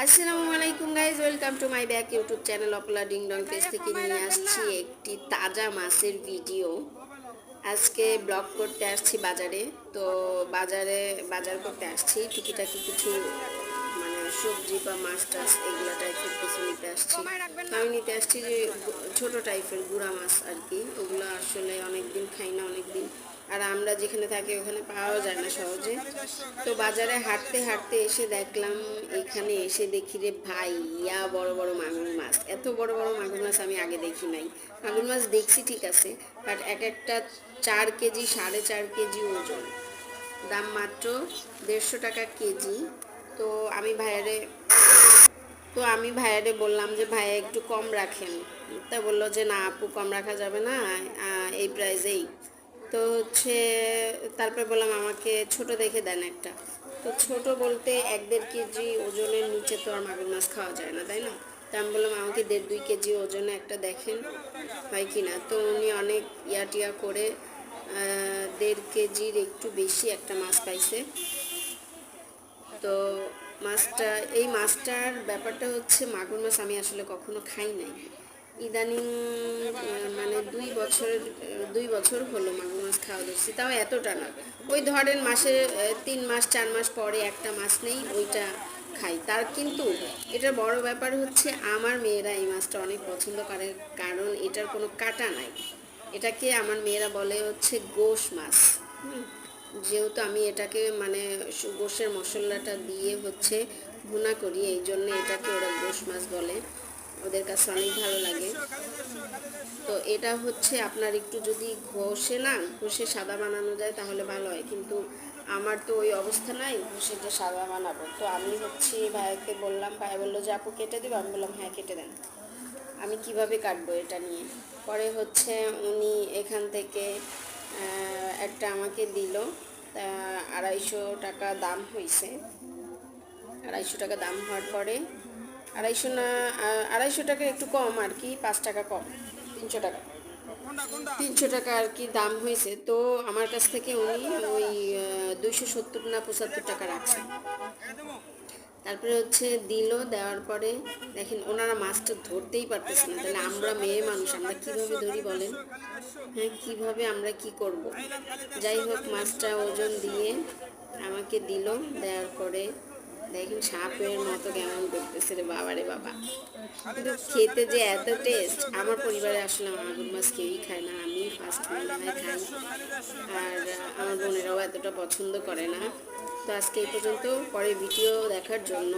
আসসালামু আলাইকুম guys, welcome to my back YouTube channel Apala ding dong page থেকে নিয়ে আসছি একটি তাজা মাছের ভিডিও। আজকে ব্লগ করতে আসছি বাজারে। তো বাজার করতে আসছি, টুকিটাকি কিছু মানে সবজি বা মাছ টাছ এগুলো টাইপের কিছু নিতে আসছি। তো আমি নিতে আসছি যে ছোট টাইপের গুড়া মাছ আর কি। ওগুলো আসলে অনেকদিন খাই না, অনেকদিন, আর আমরা যেখানে থাকি ওখানে পাওয়া যায় না সহজে। তো বাজারে হাঁটতে হাঁটতে এসে দেখলাম, এখানে এসে দেখি রে ভাই, বড় বড় মাগুর মাছ। এত বড় বড় মাগুর মাছ আমি আগে দেখি নাই। মাগুর মাছ দেখছি ঠিক আছে, বাট এক একটা 4 কেজি 4.5 কেজি ওজন, দাম মাত্র 150 টাকা কেজি। তো আমি ভাইয়ারে বললাম যে ভাইয়া একটু কম রাখেন। তা বললো যে না আপু, কম রাখা যাবে না, এই প্রাইসেই। তো তারপরে বললাম আমাকে ছোট দেখে দেন একটা। তো ছোট বলতে 1-1.5 কেজি ওজনের নিচে তো আর মাগুর মাছ খাওয়া যায় না, তাই না? তা আমি বললাম আমাকে 1.5-2 কেজি ওজনে একটা দেখেন, হয় কি না। তো উনি অনেক টিয়া করে 1.5 কেজির একটু বেশি একটা মাছ পাইছে। তো এই মাছটার ব্যাপারটা হচ্ছে, মাগুর মাছ আমি আসলে কখনো খাই নাই। ইদানিং মানে 2 বছর হলো মাগুর মাছ খাওয়া ধরছি, তাও এতটা না। ওই ধরেন মাসে 3 মাস 4 মাস পরে একটা মাছ নেই, ওইটা খাই। তার কিন্তু এটার বড় ব্যাপার হচ্ছে, আমার মেয়েরা এই মাছটা অনেক পছন্দ করে, কারণ এটার কোনো কাঁটা নাই। এটাকে আমার মেয়েরা বলে হচ্ছে গোশ মাছ। যেহেতু আমি এটাকে মানে গোশের মশলাটা দিয়ে ভুনা করি, এই জন্য এটাকে ওরা গোশ মাছ বলে, ওদের কাছে অনেক ভালো লাগে। তো এটা আপনার একটু যদি ঘষে সাদা বানানো যায় তাহলে ভালো হয়, কিন্তু আমার তো ওই অবস্থা নাই ঘষে যে সাদা বানাবো। তো আমি ভাইয়াকে বললাম, ভাইয়া বললো যে আপু কেটে দেবো। আমি বললাম হ্যাঁ কেটে দেন, আমি কিভাবে কাটবো এটা নিয়ে। পরে উনি এখান থেকে একটা আমাকে দিল। তা 250 টাকা দাম হয়েছে। 250 টাকা দাম হওয়ার পরে, 250 টাকা একটু কম আর কি, 5 টাকা কম, 300 টাকা, 300 টাকা আর কি দাম হয়েছে। তো আমার কাছ থেকে উনি ওই 270 না 75 টাকা রাখছে। তারপরে দেওয়ার পরে দেখেন ওনারা মাছটা ধরতেই পারতেছে না। তাহলে আমরা মেয়ে মানুষ, আমরা কিভাবে ধরি বলেন? হ্যাঁ, কিভাবে আমরা কি করব? যাই হোক, মাছটা ওজন দিয়ে আমাকে দেওয়ার পরে দেখেন সাপের মতো কেমন করতেছে রে বাবা রে বাবা। কিন্তু খেতে যে এত টেস্ট! আমার পরিবারে আসলে মাগুর মাছ কেউই খায় না, আমি ফার্স্ট মনে হয় খাই। আর আমার বোনেরাও এতটা পছন্দ করে না। তো আজকে এই পর্যন্ত, পরে ভিডিও দেখার জন্য